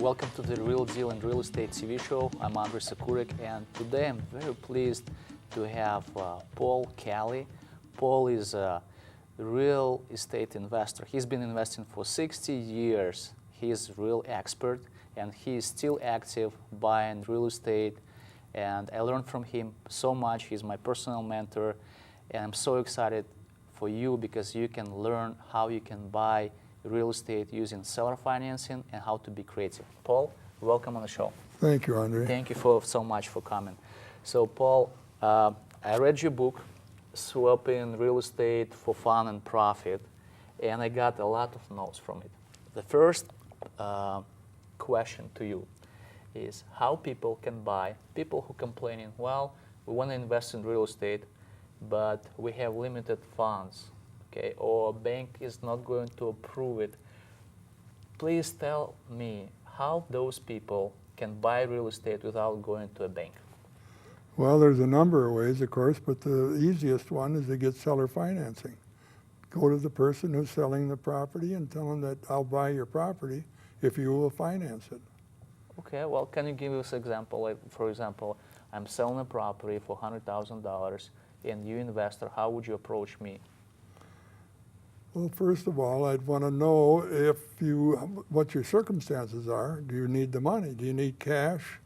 Welcome to the Real Deal and Real Estate TV show. I'm Andrey Sokurec, and today I'm very pleased to have Paul Kelley. Paul is a real estate investor. He's been investing for 60 years. He's a real expert, and he is still active buying real estate. And I learned from him so much. He's my personal mentor, and I'm so excited for you because you can learn how you can buy real estate using seller financing and how to be creative. Paul, welcome on the show. Thank you, Andrey. Thank you so much for coming. So, Paul, I read your book, Swapping Real Estate for Fun and Profit, and I got a lot of notes from it. The first question to you is how people can buy, people who complaining, well, we want to invest in real estate, but we have limited funds. Okay, or a bank is not going to approve it. Please tell me how those people can buy real estate without going to a bank. Well, there's a number of ways, of course, but the easiest one is to get seller financing. Go to the person who's selling the property and tell them that I'll buy your property if you will finance it. Okay, well, can you give us an example? Like, for example, I'm selling a property for $100,000 and you investor, how would you approach me? Well, first of all, I'd want to know what your circumstances are. Do you need the money? Do you need cash?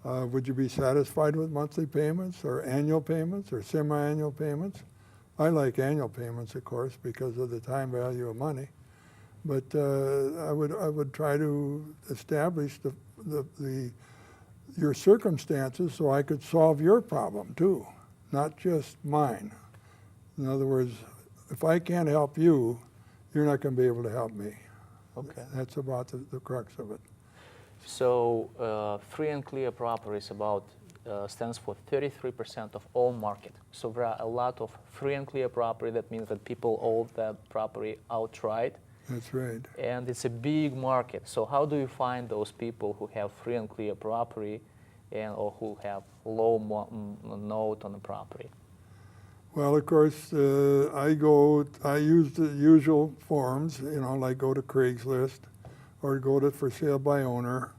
Would you be satisfied with monthly payments or annual payments or semi-annual payments? I like annual payments, of course, because of the time value of money. But I would try to establish your circumstances so I could solve your problem too, not just mine. In other words, if I can't help you, you're not going to be able to help me. Okay. That's about the crux of it. So free and clear properties stands for 33% of all market. So there are a lot of free and clear property. That means that people own that property outright. That's right. And it's a big market. So how do you find those people who have free and clear property or who have low note on the property? Well, of course, I use the usual forms, like go to Craigslist or go to for sale by owner.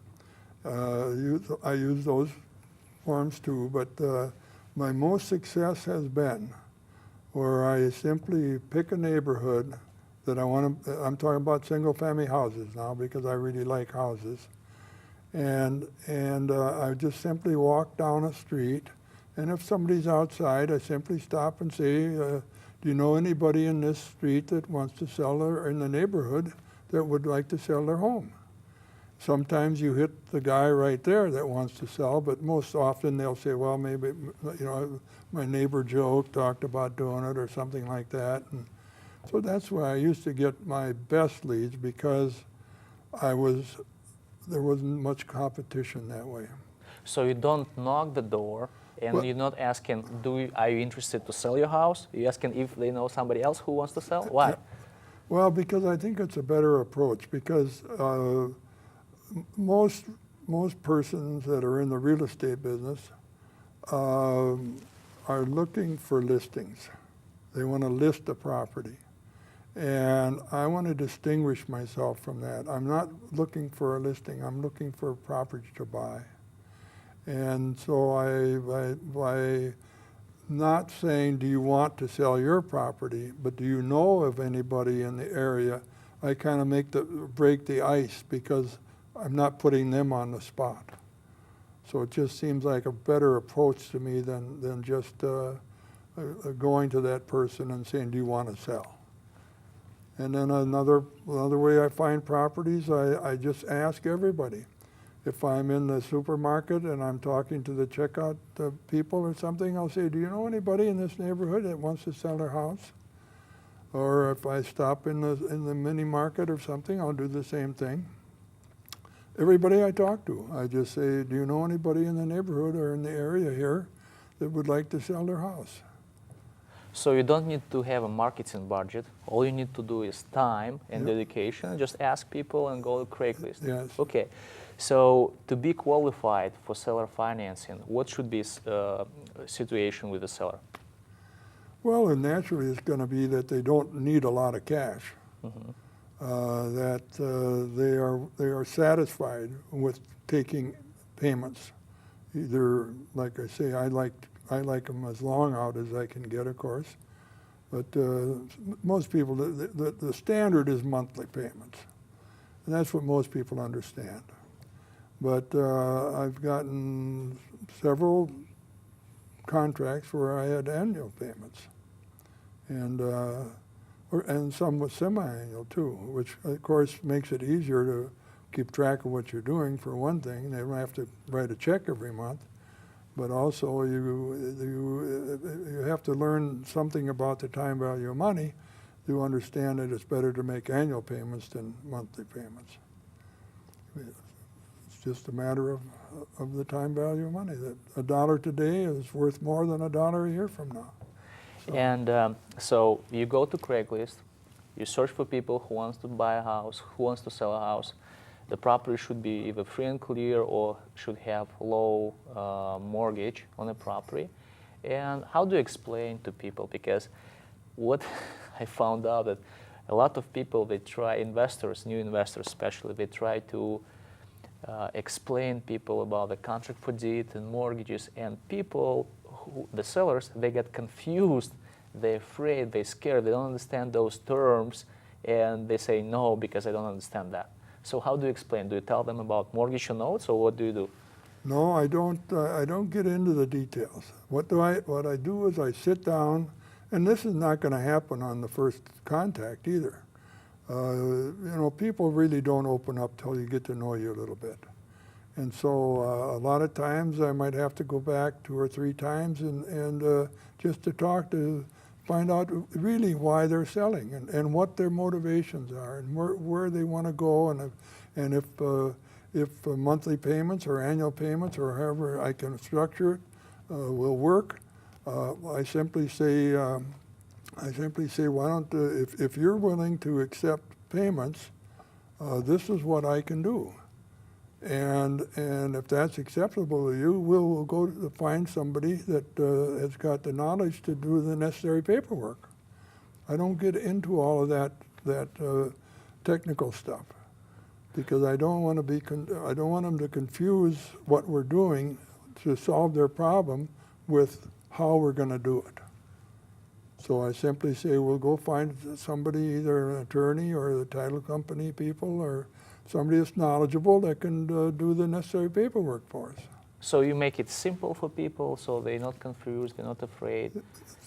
I use those forms too, but my most success has been where I simply pick a neighborhood that I'm talking about single family houses now because I really like houses. And I just simply walk down a street. And if somebody's outside, I simply stop and say, do you know anybody in this street that wants to sell or in the neighborhood that would like to sell their home? Sometimes you hit the guy right there that wants to sell, but most often they'll say, well, maybe, my neighbor Joe talked about doing it or something like that. And so that's where I used to get my best leads because there wasn't much competition that way. So you don't knock the door. And you're not asking, are you interested to sell your house? You're asking if they know somebody else who wants to sell? Why? Well, because I think it's a better approach because most persons that are in the real estate business are looking for listings. They want to list a property. And I want to distinguish myself from that. I'm not looking for a listing. I'm looking for a property to buy. And so by not saying, do you want to sell your property, but do you know of anybody in the area, I kind of break the ice because I'm not putting them on the spot. So it just seems like a better approach to me than just going to that person and saying, do you want to sell? And then another way I find properties, I just ask everybody. If I'm in the supermarket and I'm talking to the checkout people or something, I'll say, do you know anybody in this neighborhood that wants to sell their house? Or if I stop in the mini market or something, I'll do the same thing. Everybody I talk to, I just say, do you know anybody in the neighborhood or in the area here that would like to sell their house? So you don't need to have a marketing budget. All you need to do is time and dedication. Just ask people and go to Craigslist. Yes. Okay. So to be qualified for seller financing, what should be situation with the seller? Well, and naturally it's going to be that they don't need a lot of cash. they are satisfied with taking payments. Either, like I say, I like them as long out as I can get, of course. But most people, the standard is monthly payments. And that's what most people understand. But I've gotten several contracts where I had annual payments. And some with semi-annual too, which of course makes it easier to keep track of what you're doing for one thing. They don't have to write a check every month. But also you have to learn something about the time value of money to understand that it's better to make annual payments than monthly payments. It's just a matter of the time value of money, that $1 today is worth more than $1 a year from now. So. And so you go to Craigslist, you search for people who wants to buy a house, who wants to sell a house. The property should be either free and clear or should have low mortgage on the property. And how do you explain to people? Because what I found out that a lot of people, they try, investors, new investors especially, they try to explain people about the contract for deed and mortgages, and people, the sellers, they get confused, they're afraid, they're scared, they don't understand those terms, and they say no because I don't understand that. So how do you explain? Do you tell them about mortgage or notes, or what do you do? No, I don't. I don't get into the details. What I do is I sit down, and this is not going to happen on the first contact either. People really don't open up till you get to know you a little bit, and so a lot of times I might have to go back 2 or 3 times and just to talk to. Find out really why they're selling and what their motivations are and where they want to go, and if monthly payments or annual payments or however I can structure it will work. I simply say why don't if you're willing to accept payments, this is what I can do. And if that's acceptable to you, we'll go to find somebody that has got the knowledge to do the necessary paperwork. I don't get into all of that technical stuff because I don't want them to confuse what we're doing to solve their problem with how we're going to do it. So I simply say we'll go find somebody, either an attorney or the title company people or somebody that's knowledgeable that can do the necessary paperwork for us. So you make it simple for people so they're not confused, they're not afraid.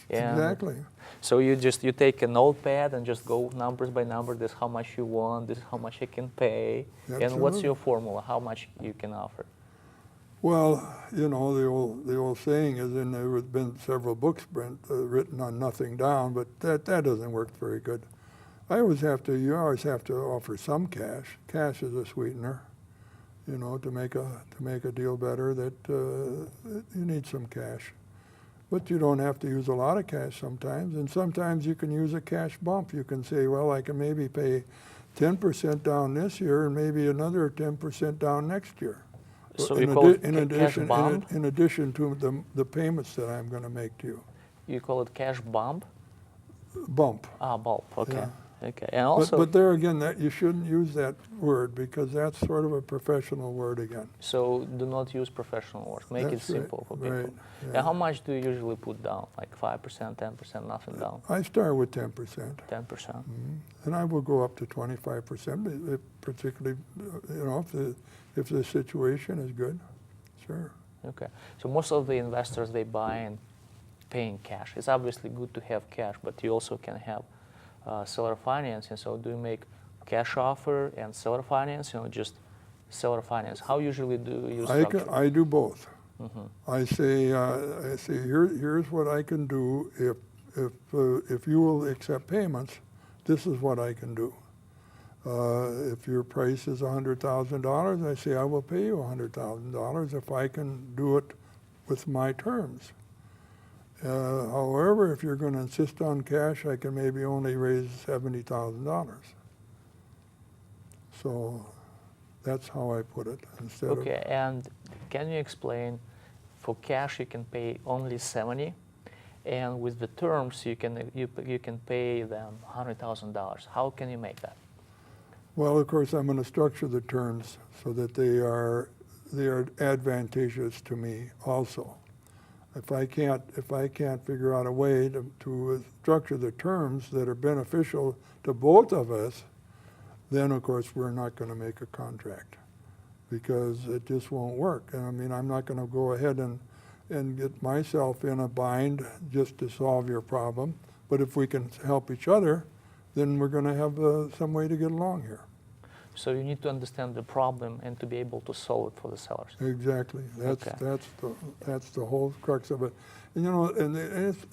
Exactly. So you take a notepad and just go numbers by number, this is how much you want, this is how much you can pay. Absolutely. And what's your formula, how much you can offer? Well, the old saying is, and there have been several books written on nothing down, but that doesn't work very good. You always have to offer some cash. Cash is a sweetener, to make a deal better. That you need some cash, but you don't have to use a lot of cash sometimes. And sometimes you can use a cash bump. You can say, well, I can maybe pay 10% down this year and maybe another 10% down next year. So you call it cash bump? In addition to the payments that I'm going to make to you. You call it cash bump? Bump. Bump. Okay. Yeah. Okay, and also. But there again, that you shouldn't use that word because that's sort of a professional word again. So do not use professional words. Make it simple for people. Right, yeah. And how much do you usually put down? Like 5%, 10%, nothing down? I start with 10%. 10%. Mm-hmm. And I will go up to 25%, particularly, if the situation is good. Sure. Okay. So most of the investors, they buy and pay in cash. It's obviously good to have cash, but you also can have seller financing. So do you make cash offer and seller financing, or just seller finance? How usually do you structure? I do both. Mm-hmm. I say here's what I can do if you will accept payments. This is what I can do. If your price is $100,000, I say I will pay you $100,000 if I can do it with my terms. However, if you're going to insist on cash, I can maybe only raise $70,000. So that's how I put it. Okay, and can you explain, for cash you can pay only 70, and with the terms you can pay them $100,000. How can you make that? Well, of course, I'm going to structure the terms so that they are advantageous to me also. If I can't figure out a way to structure the terms that are beneficial to both of us, then of course we're not going to make a contract, because it just won't work. And I mean, I'm not going to go ahead and get myself in a bind just to solve your problem. But if we can help each other, then we're going to have some way to get along here. So you need to understand the problem and to be able to solve it for the sellers. Exactly. That's Okay. that's the whole crux of it. And you know, and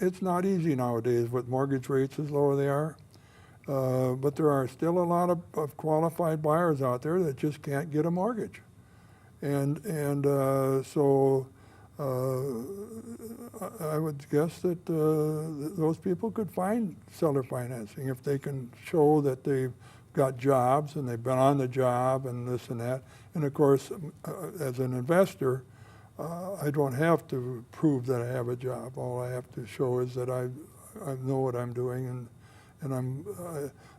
it's not easy nowadays with mortgage rates as low as they are. But there are still a lot of qualified buyers out there that just can't get a mortgage, and so I would guess that those people could find seller financing if they can show that they've got jobs and they've been on the job and this and that. And of course, as an investor, I don't have to prove that I have a job. All I have to show is that I know what I'm doing, and I'm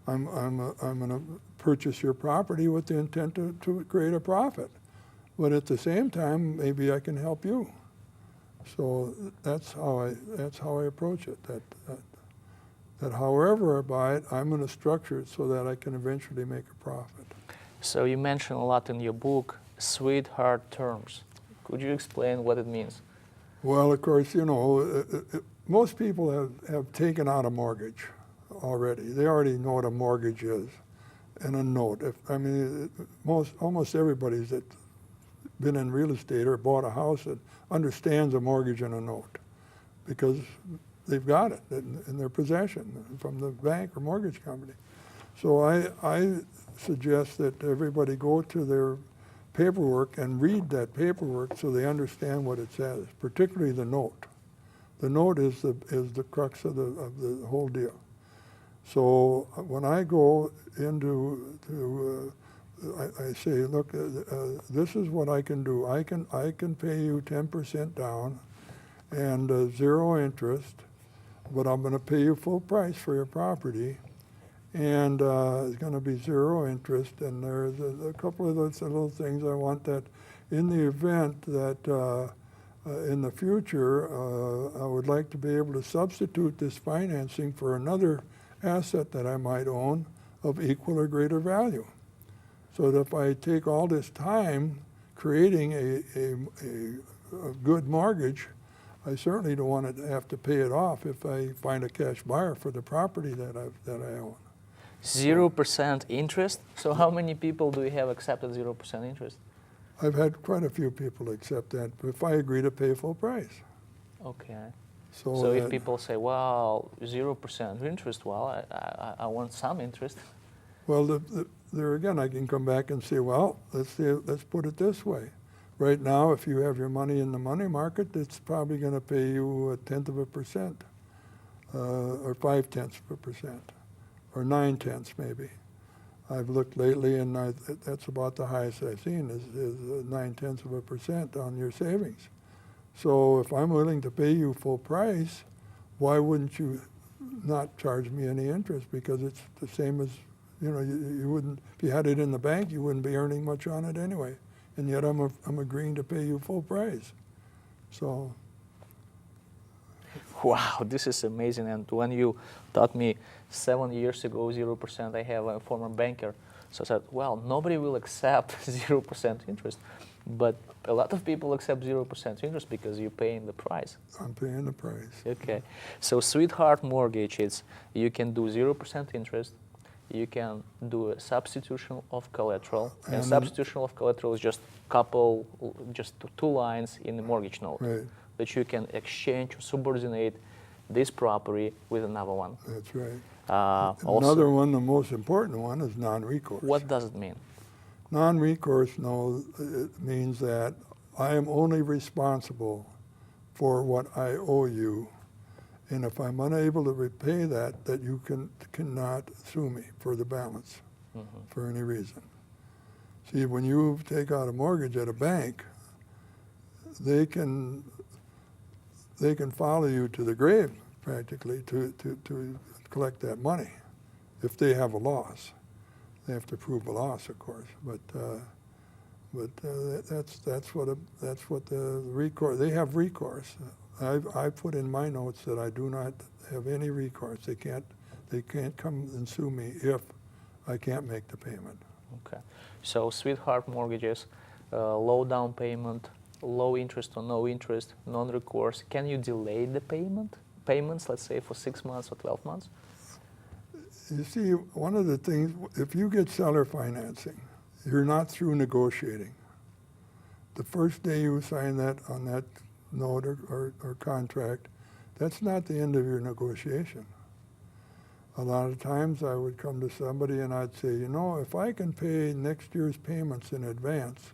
going to purchase your property with the intent to create a profit. But at the same time, maybe I can help you. So that's how I approach it. That however I buy it, I'm going to structure it so that I can eventually make a profit. So you mentioned a lot in your book, sweetheart terms. Could you explain what it means? Well, of course, you know, most people have taken out a mortgage already. They already know what a mortgage is and a note. I mean, almost everybody's that's been in real estate or bought a house that understands a mortgage and a note, because they've got it in their possession from the bank or mortgage company. So I suggest that everybody go to their paperwork and read that paperwork so they understand what it says, particularly the note. The note is the crux of the whole deal. So when I go into I say, look, this is what I can do. I can pay you 10% down and 0 interest, but I'm going to pay you full price for your property, and it's going to be 0 interest. And there's a couple of those little things I want, that in the event that in the future I would like to be able to substitute this financing for another asset that I might own of equal or greater value. So that if I take all this time creating a good mortgage, I certainly don't want to have to pay it off if I find a cash buyer for the property that I own. 0% interest? So how many people do you have accepted 0% interest? I've had quite a few people accept that, if I agree to pay full price. Okay. So So if people say, well, 0% interest, well, I want some interest. Well, there again, I can come back and say, well, let's put it this way. Right now, if you have your money in the money market, it's probably going to pay you 1/10%, or 0.5%, or 0.9 maybe. I've looked lately, and that's about the highest I've seen is 0.9% on your savings. So if I'm willing to pay you full price, why wouldn't you not charge me any interest? Because it's the same as, you know, you wouldn't, if you had it in the bank, you wouldn't be earning much on it anyway. And yet I'm agreeing to pay you full price. So. Wow, this is amazing. And when you taught me 7 years ago 0%, I have a former banker. So I said, well, nobody will accept 0% interest. But a lot of people accept 0% interest because you're paying the price. I'm paying the price. Okay. So sweetheart mortgage, it's you can do 0% interest. You can do a substitution of collateral. And substitution of collateral is just two lines in the mortgage note. Right. That you can exchange or subordinate this property with another one. That's right. Also, one, the most important one, is non-recourse. what does it mean? Non-recourse, it means that I am only responsible for what I owe you, and if I'm unable to repay that you cannot sue me for the balance for any reason. See, when you take out a mortgage at a bank, they can follow you to the grave practically to collect that money if they have a loss. They have to prove a loss, of course, but that's what the recourse. They have recourse. I put in my notes that I do not have any recourse. They can't come and sue me if I can't make the payment. Okay, so sweetheart mortgages, low down payment, low interest or no interest, non-recourse. Can you delay the payments, let's say for 6 months or 12 months? You see, one of the things, if you get seller financing, you're not through negotiating. The first day you sign that on that note or contract, that's not the end of your negotiation. A lot of times I would come to somebody and I'd say, you know, if I can pay next year's payments in advance,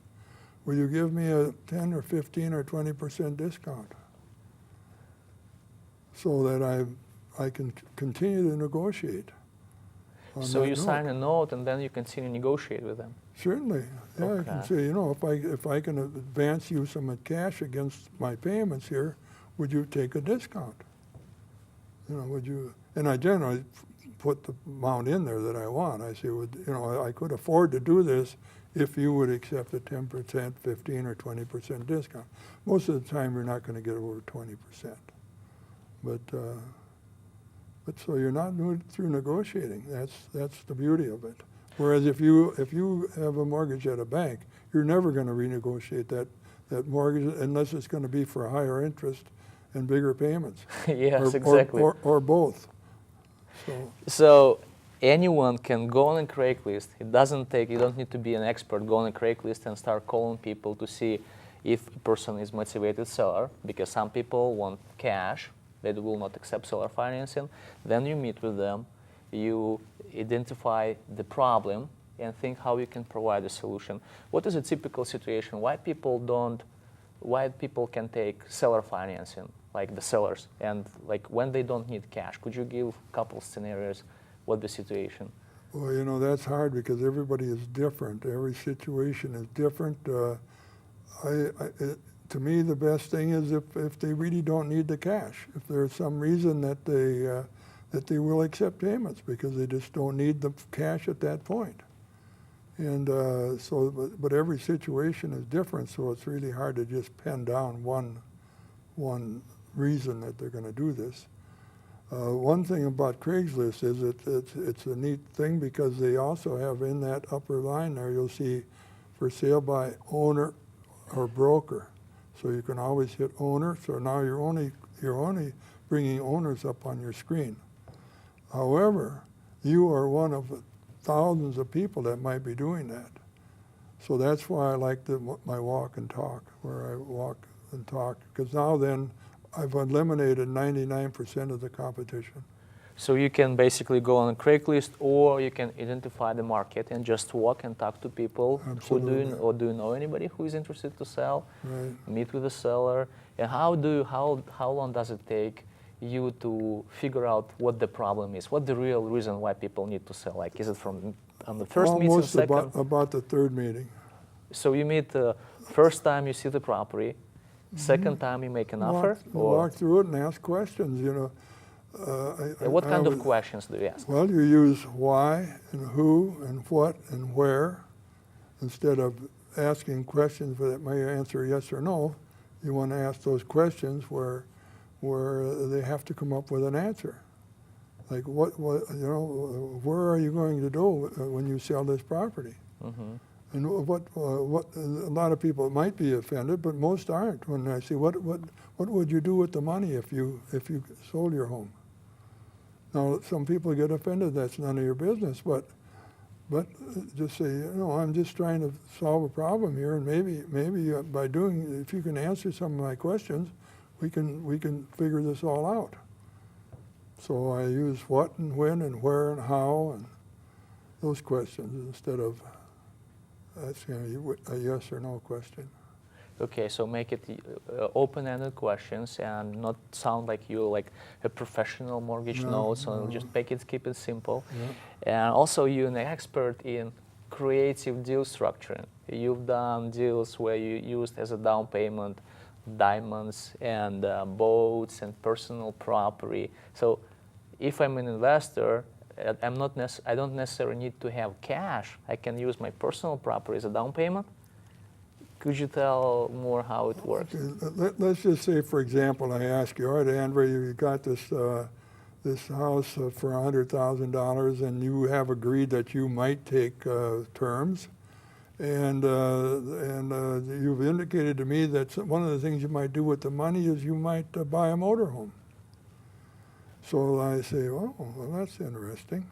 will you give me a 10 or 15 or 20% discount so that I can continue to negotiate? So you sign a note and then you continue to negotiate with them? Certainly. Yeah, Okay. I can say, you know, if I can advance you some cash against my payments here, would you take a discount? You know, would you? And I generally put the amount in there that I want. I say, you know, I could afford to do this if you would accept a 10%, 15 or 20% discount. Most of the time you're not going to get over 20%. But so you're not through negotiating. That's the beauty of it. Whereas if you have a mortgage at a bank, you're never going to renegotiate that mortgage unless it's going to be for higher interest and bigger payments. Yes, exactly. Or both. So anyone can go on a Craigslist. It doesn't take, you don't need to be an expert. Go on a Craigslist and start calling people to see if a person is motivated seller, because some people want cash. They will not accept seller financing. Then you meet with them, you identify the problem and think how you can provide a solution. What is a typical situation? Why people can take seller financing, like the sellers, and like when they don't need cash? Could you give a couple scenarios? What the situation? Well, you know, that's hard because everybody is different. Every situation is different. To me, the best thing is if they really don't need the cash. If there's some reason that they will accept payments because they just don't need the cash at that point. And but every situation is different, so it's really hard to just pen down one reason that they're going to do this. One thing about Craigslist is it's a neat thing because they also have in that upper line there, you'll see for sale by owner or broker. So you can always hit owner. So now you're only bringing owners up on your screen. However, you are one of thousands of people that might be doing that. So that's why I like my walk and talk, where I walk and talk, because now then I've eliminated 99% of the competition. So you can basically go on a Craigslist, or you can identify the market and just walk and talk to people. Absolutely. Do you know anybody who is interested to sell? Right. Meet with the seller. And how long does it take you to figure out what the problem is? What the real reason why people need to sell? Like, is it from on the first meeting, second? Almost about the third meeting. So you meet first time you see the property, second time you make an offer? Walk through it and ask questions, you know. What kind of questions do you ask? Well, you use why and who and what and where. Instead of asking questions that may answer yes or no, you want to ask those questions where they have to come up with an answer. Like what you know, where are you going to go when you sell this property? Mm-hmm. And what a lot of people might be offended, but most aren't. When I say what would you do with the money if you sold your home? Now some people get offended. That's none of your business. But just say, you know, I'm just trying to solve a problem here, and maybe by doing, if you can answer some of my questions, we can figure this all out. So I use what and when and where and how and those questions instead of asking a yes or no question. Okay, so make it open-ended questions and not sound like you're like a professional mortgage note. So just keep it simple. Yeah. And also, you're an expert in creative deal structuring. You've done deals where you used as a down payment diamonds and boats and personal property. So if I'm an investor, I don't necessarily need to have cash. I can use my personal property as a down payment. Could you tell more how it works? Okay, let's just say, for example, I ask you, all right, Andrey, you got this this house for $100,000, and you have agreed that you might take terms, and you've indicated to me that one of the things you might do with the money is you might buy a motorhome. So I say, oh, well, that's interesting.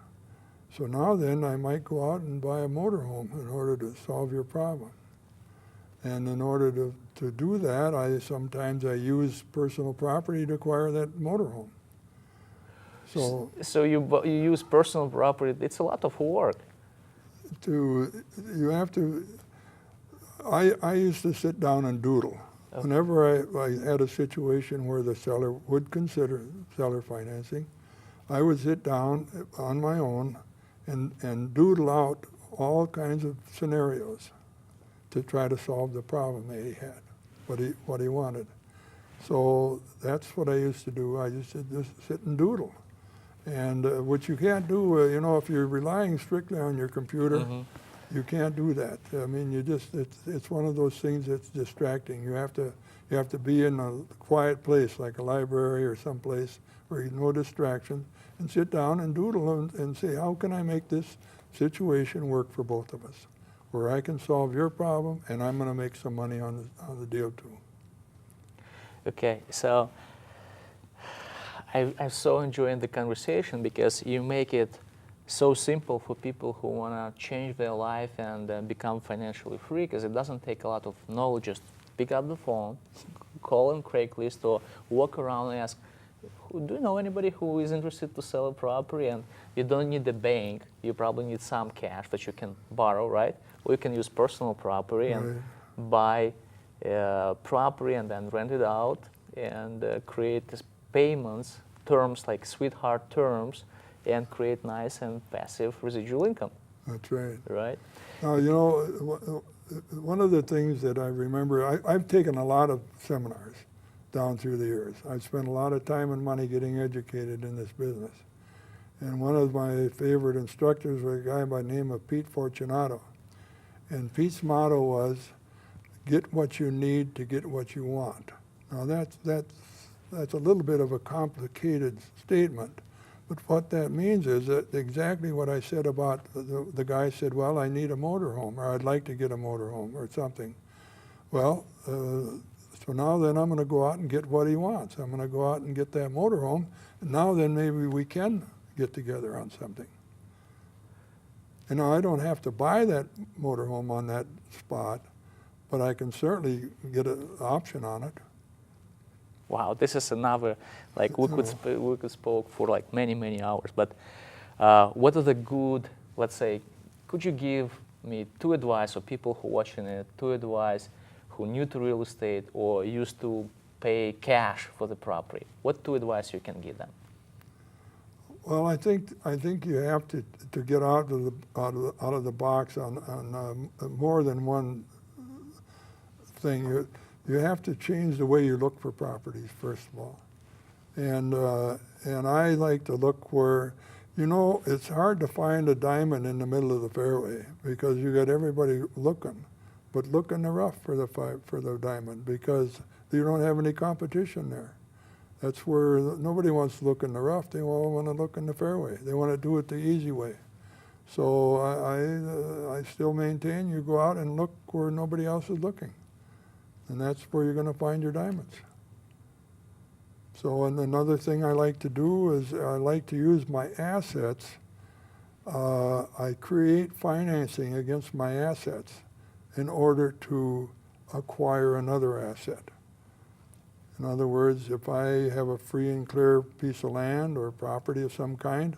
So now then, I might go out and buy a motorhome in order to solve your problem. And in order to do that, sometimes I use personal property to acquire that motorhome. So you use personal property. It's a lot of work. I used to sit down and doodle. Okay. Whenever I had a situation where the seller would consider seller financing, I would sit down on my own and doodle out all kinds of scenarios to try to solve the problem that he had, what he wanted. So that's what I used to do. I used to just sit and doodle. And what you can't do, if you're relying strictly on your computer, mm-hmm. You can't do that. I mean, it's one of those things that's distracting. You have to be in a quiet place, like a library or someplace where you have no distraction, and sit down and doodle and say, how can I make this situation work for both of us, where I can solve your problem and I'm going to make some money on the deal too. Okay, so I'm so enjoying the conversation because you make it so simple for people who want to change their life and become financially free, because it doesn't take a lot of knowledge. Just pick up the phone, call on Craigslist, or walk around and ask, do you know anybody who is interested to sell a property? And you don't need the bank. You probably need some cash that you can borrow, right? Or you can use personal property and buy property and then rent it out and create these payments, terms like sweetheart terms, and create nice and passive residual income. That's right. Right? One of the things that I remember, I've taken a lot of seminars down through the years. I've spent a lot of time and money getting educated in this business. And one of my favorite instructors was a guy by the name of Pete Fortunato. And Pete's motto was, get what you need to get what you want. Now that's a little bit of a complicated statement, but what that means is that exactly what I said about the guy said, well, I need a motorhome, or I'd like to get a motorhome or something. Well, so now then I'm going to go out and get what he wants. I'm going to go out and get that motorhome, and now then maybe we can get together on something. You know, I don't have to buy that motorhome on that spot, but I can certainly get an option on it. Wow, this is another, like we could spoke for like many hours, but what are the good, let's say, could you give me two advice, or people who are watching it, two advice who are new to real estate or used to pay cash for the property? What two advice you can give them? Well, I think you have to get out of the box on more than one thing. You have to change the way you look for properties, first of all. And I like to look where, it's hard to find a diamond in the middle of the fairway because you got everybody looking. But look in the rough for the diamond, because you don't have any competition there. That's where nobody wants to look in the rough. They all want to look in the fairway. They want to do it the easy way. So I still maintain you go out and look where nobody else is looking. And that's where you're going to find your diamonds. So, and another thing I like to do is I like to use my assets. I create financing against my assets in order to acquire another asset. In other words, if I have a free and clear piece of land or property of some kind,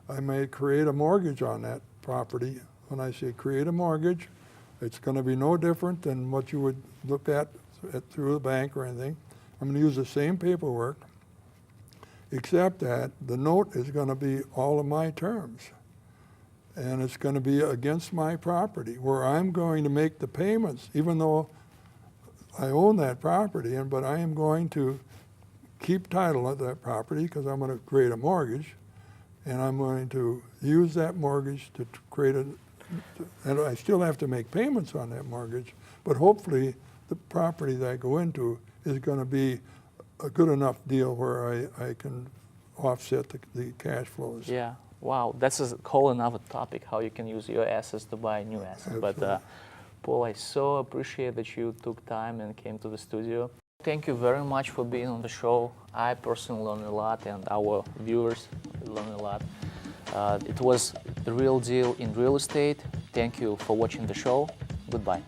I may create a mortgage on that property. When I say create a mortgage, it's going to be no different than what you would look at through a bank or anything. I'm going to use the same paperwork, except that the note is going to be all of my terms. And it's going to be against my property, where I'm going to make the payments, even though I own that property, but I am going to keep title of that property because I'm going to create a mortgage, and I'm going to use that mortgage to create and I still have to make payments on that mortgage, but hopefully the property that I go into is going to be a good enough deal where I can offset the cash flows. Yeah, wow, that's a whole another topic, how you can use your assets to buy new assets. Absolutely. But Paul, I so appreciate that you took time and came to the studio. Thank you very much for being on the show. I personally learned a lot, and our viewers learned a lot. It was the real deal in real estate. Thank you for watching the show. Goodbye.